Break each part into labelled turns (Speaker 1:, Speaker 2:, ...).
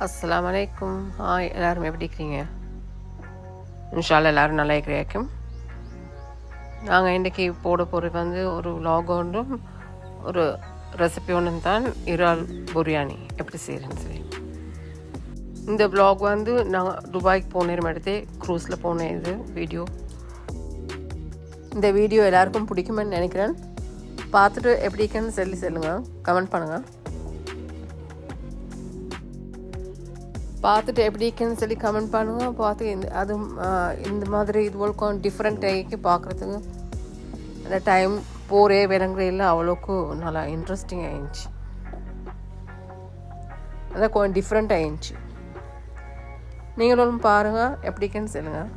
Speaker 1: அஸ்ஸலாமு அலைக்கும். ஹாய், எல்லோரும் எப்படி இருக்கிறீங்க? இன்ஷால்லா எல்லோரும் நல்லா இருக்கிறாக்கும். நாங்கள் இன்றைக்கி போட போகிறது வந்து ஒரு vlog ஒன்றும் ஒரு ரெசிபி ஒன்றும் தான் இறால் பிரியாணி எப்படி செய்கிறேன்னு சொல்லி. இந்த vlog வந்து நான் துபாய்க்கு போனேன் எடுத்து க்ரூஸில் போனேன். இது வீடியோ இந்த வீடியோ எல்லாருக்கும் பிடிக்குமென்னு நினைக்கிறேன். பார்த்துட்டு எப்படி இருக்குன்னு சொல்லி சொல்லுங்கள், கமெண்ட் பண்ணுங்கள். பார்த்துட்டு எப்படி இருக்குன்னு சொல்லி கமெண்ட் பண்ணுங்கள். பார்த்து இந்த மாதிரி இதுவரைக்கும் டிஃப்ரெண்ட் டைக்கு பார்க்குறதுக்கு அந்த டைம் போரே விளங்குறையில் அவ்வளோக்கு நல்லா இன்ட்ரெஸ்டிங் ஆயிடுச்சு. அதான் கொஞ்சம் டிஃப்ரெண்ட் ஆயிடுச்சு. நீங்களும் பாருங்கள், எப்படி இருக்குன்னு சொல்லுங்கள்.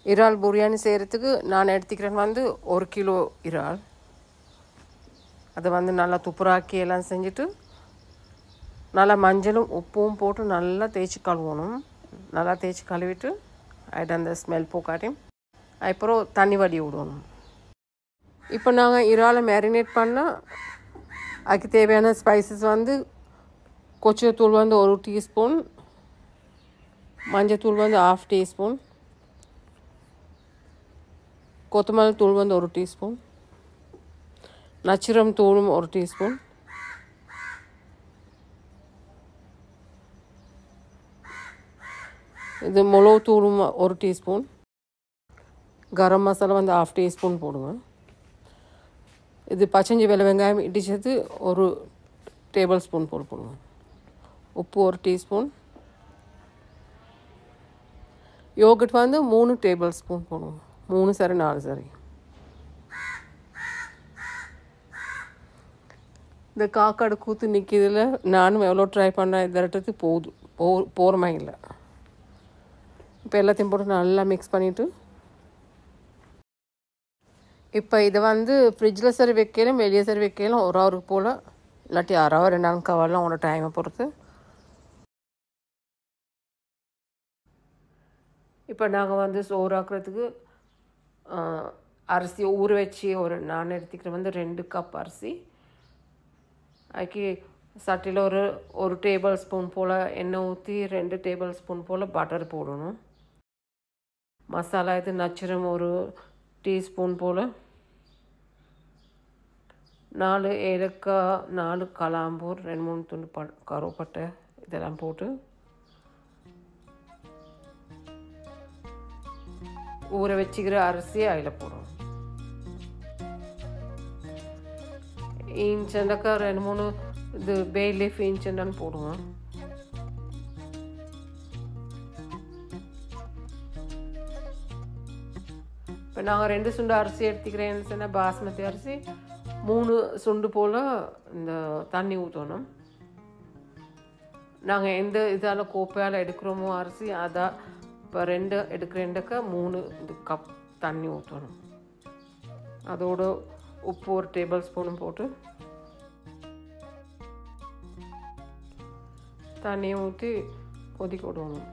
Speaker 1: இறால் பிரியாணி செய்கிறதுக்கு நான் எடுத்துக்கிறேன் வந்து 1 கிலோ இறால். அதை வந்து நல்லா துப்புராக்கி எல்லாம் செஞ்சுட்டு நல்லா மஞ்சளும் உப்பும் போட்டு நல்லா தேய்ச்சி கழுவணும். நல்லா தேய்ச்சி கழுவிட்டு அது அந்த ஸ்மெல் போக்காட்டி அப்புறம் தண்ணி வடி விடணும். இப்போ நாங்கள் இறாலை மேரினேட் பண்ணால் அதுக்கு தேவையான ஸ்பைசஸ் வந்து கொச்சத்தூள் வந்து 1 டீஸ்பூன், மஞ்சத்தூள் வந்து 1/2 டீஸ்பூன், கொத்தமல்லி தூள் வந்து 1 டீஸ்பூன், நச்சிரம் தூளும் 1 டீஸ்பூன், இது மிளகு தூளும் 1 டீஸ்பூன், கரம் மசாலா வந்து 1/2 டீஸ்பூன் போடுங்க. இது பச்சைஞ்சி வெங்காயம் இடிச்சது 1 டேபிள் ஸ்பூன் போடுங்க. உப்பு 1 டீஸ்பூன், யோகட் வந்து 3 டேபிள் ஸ்பூன் போடுவோம். 3 சரி 4 சரி. இந்த காக்காடு கூத்து நிற்கிதில் நானும் எவ்வளோ ட்ரை பண்ணேன். இதரட்டுக்கு போகிறமே இல்லை. இப்போ எல்லாத்தையும் போட்டு நல்லா மிக்ஸ் பண்ணிவிட்டு இப்போ இதை வந்து ஃப்ரிட்ஜில் சரி வைக்கலாம், வெளியே சரி வைக்கலாம். 1 ஹவருக்கு போல், இல்லாட்டி 1/2 ஹவர் 2 கவர்லாம் உங்களோட டைமை பொறுத்து. இப்போ நாங்கள் வந்து சோறு ஆக்குறதுக்கு அரிசி ஊற வச்சு நான் எடுத்துக்கிறேன் வந்து 2 கப் அரிசி. அதுக்கு சட்டியில் ஒரு டேபிள் ஸ்பூன் போல் எண்ணெய் ஊற்றி 2 டேபிள் ஸ்பூன் போல் பட்டர் போடணும். மசாலா இது நச்சிரம் 1 டீஸ்பூன் போல், 4 ஏலக்காய், 4 கலாம்பூர், 2-3 துண்டு கருவேப்பட்டை இதெல்லாம் போட்டு ஊற வச்சுக்கிற அரிசியை அதில் போடணும். இன்ச்சண்டாக்கா 2-3 இது பே லீஃப் இன்ச்சண்டான்னு போடுவோம். இப்போ நாங்கள் 2 சுண்டு அரிசி எடுத்துக்கிறேன்னு சொன்னால் பாஸ்மதி அரிசி 3 சுண்டு போல் இந்த தண்ணி ஊற்றணும். நாங்கள் எந்த இதால் கோப்பையால் எடுக்கிறோமோ அரிசி அதான் இப்போ 2 எடுக்கிறேன்டாக்கா 3 கப் தண்ணி ஊற்றணும். அதோட உப்பு 1 டேபிள் ஸ்பூனும் போட்டு தண்ணியை ஊற்றி கொதிக்க விடணும்.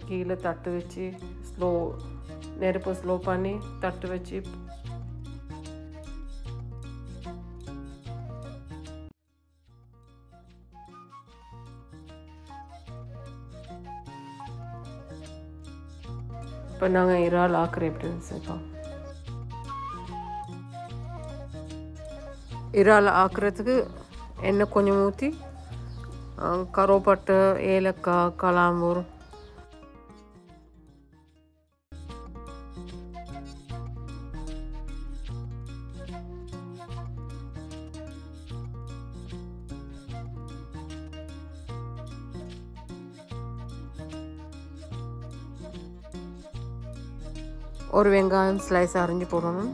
Speaker 1: கீழே தட்டு வச்சு நெருப்பை ஸ்லோ பண்ணி தட்டு வச்சு இப்போ நாங்கள் இறால் ஆக்குறோம். எப்படின்னு சேர்ப்போம். இறால் ஆக்குறதுக்கு எண்ணெய் கொஞ்சம் ஊற்றி கருவேப்பட்டை, ஏலக்காய், கலாம்பூர், ஒரு வெங்காயம் ஸ்லைஸ் அரிஞ்சு போடணும்.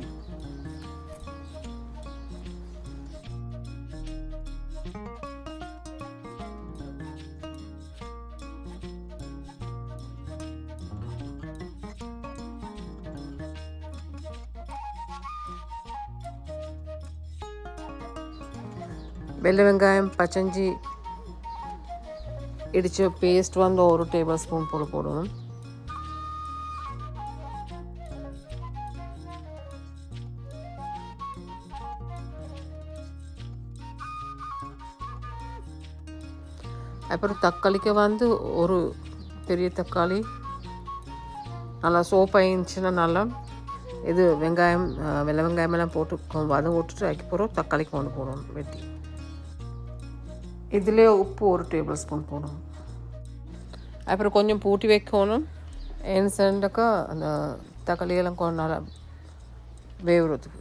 Speaker 1: வெள்ளை வெங்காயம் பச்சஞ்சி இடித்த பேஸ்ட் வந்து 1 டேபிள் ஸ்பூன் போல் போடணும். அப்புறம் தக்காளிக்கு வந்து ஒரு பெரிய தக்காளி நல்லா சோப்பாயிருந்துச்சுன்னா நல்லா இது வெங்காயம் வெள்ளை வெங்காயமெல்லாம் போட்டு வதங்க விட்டுட்டு அதுக்கப்புறம் தக்காளிக்கு கொண்டு போடணும் வெட்டி. இதிலே உப்பு 1 டேபிள் ஸ்பூன் போடணும். அப்புறம் கொஞ்சம் பூட்டி வைக்கணும். ஏன்னு சொன்னாக்கா அந்த தக்காளி எல்லாம் கொஞ்சம் நல்லா வேவுறதுக்கு.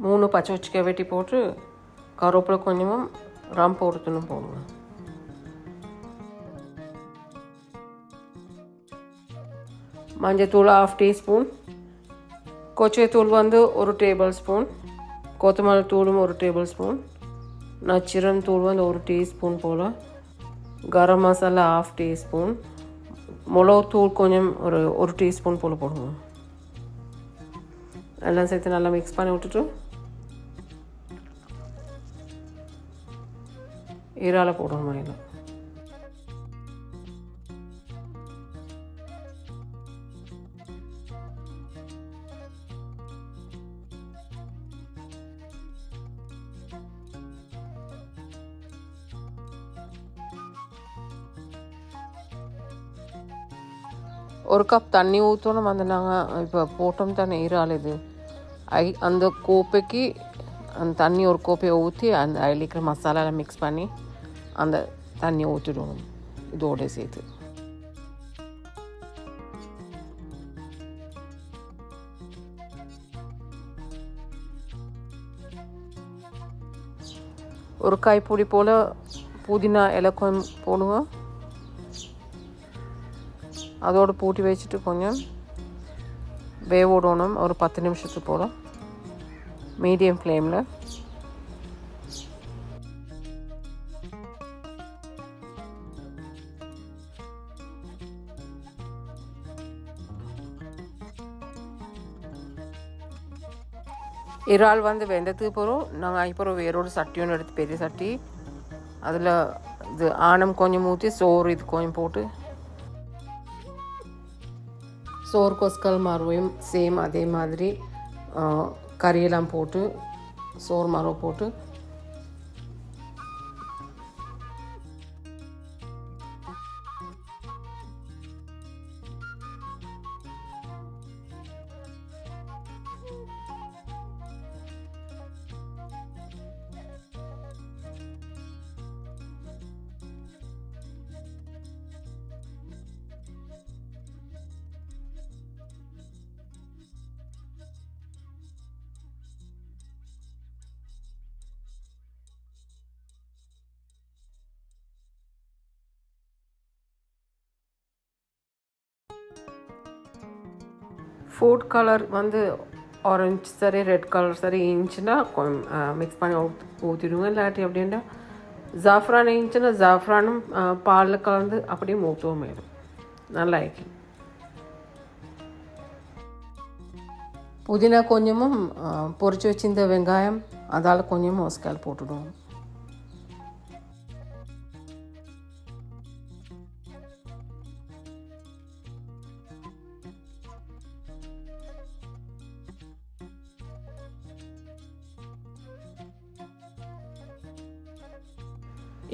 Speaker 1: மூணு பச்சை வச்சுக்காய் வெட்டி போட்டு கருவேப்பிலை கொஞ்சமும் ரம் போடுத்துன்னு போடுங்க. மஞ்சத்தூள் 1/2 டீஸ்பூன், கொச்சைத்தூள் வந்து 1 டேபிள் ஸ்பூன், கொத்தமல்லி தூளும் 1 டேபிள் ஸ்பூன், நச்சிரம் தூள் வந்து 1 டீஸ்பூன் போல், கரம் மசாலா 1/2 டீஸ்பூன், மிளகுத்தூள் கொஞ்சம் ஒரு டீஸ்பூன் போல் போடுங்க. எல்லாம் சேர்த்து நல்லா மிக்ஸ் பண்ணி விட்டுட்டு இறால போடணும். அதில் ஒரு கப் தண்ணி ஊற்றணும். வந்து நாங்கள் இப்போ போட்டோம் தானே இறால், இது அந்த கோப்பைக்கு அந்த தண்ணி ஒரு கோப்பையை ஊற்றி அந்த அதில் இருக்கிற மசாலாவில் மிக்ஸ் பண்ணி அந்த தண்ணியை ஊற்றிடணும் இதோடு சேர்த்து. ஒரு கைப்பொடி போல் புதினா இலை கொஞ்சம் போடுவோம். அதோடு பூட்டி வச்சுட்டு கொஞ்சம் வேவோடணும். ஒரு 10 நிமிஷத்துக்கு போல் மீடியம் ஃப்ளேமில். இறால் வந்து வெந்ததுக்கு போகிறோம். நாங்கள் இப்போ வேறொரு சட்டி ஒன்று எடுத்து, பெரிய சட்டி, அதில் இது ஆனம் கொஞ்சம் ஊற்றி சோறு இது கொஞ்சம் போட்டு, சோறு கொஸ்கல் மறுவையும் சேம் அதே மாதிரி கறியெல்லாம் போட்டு சோறு மரவை போட்டு ஃபுட் கலர் வந்து ஆரஞ்சு சரி, ரெட் கலர் சரி இருந்துச்சுன்னா மிக்ஸ் பண்ணி ஊற்றிடுங்க. இல்லாட்டி அப்படின்னா ஜாஃப்ரான் இருந்துச்சுன்னா ஜாஃப்ரானும் பாலில் கலந்து அப்படியே ஊற்றுவோம். நல்லா இருக்கு. புதினா கொஞ்சமும் பொரிச்சு வச்சிருந்த வெங்காயம் அதால் கொஞ்சமும் ஒஸ்கால் போட்டுடுவோம்.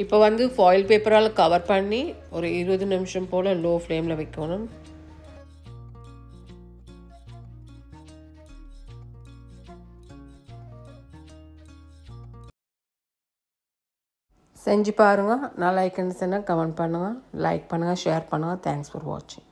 Speaker 1: இப்போ வந்து ஃபாயில் பேப்பரால் கவர் பண்ணி ஒரு 20 நிமிஷம் போல் லோ ஃப்ளேமில் வைக்கணும். செஞ்சு பாருங்கள். நல்லா இருக்குன்னு சொன்னால் கமெண்ட் பண்ணுங்கள், லைக் பண்ணுங்கள், ஷேர் பண்ணுங்கள். தேங்க்ஸ் ஃபார் வாட்சிங்.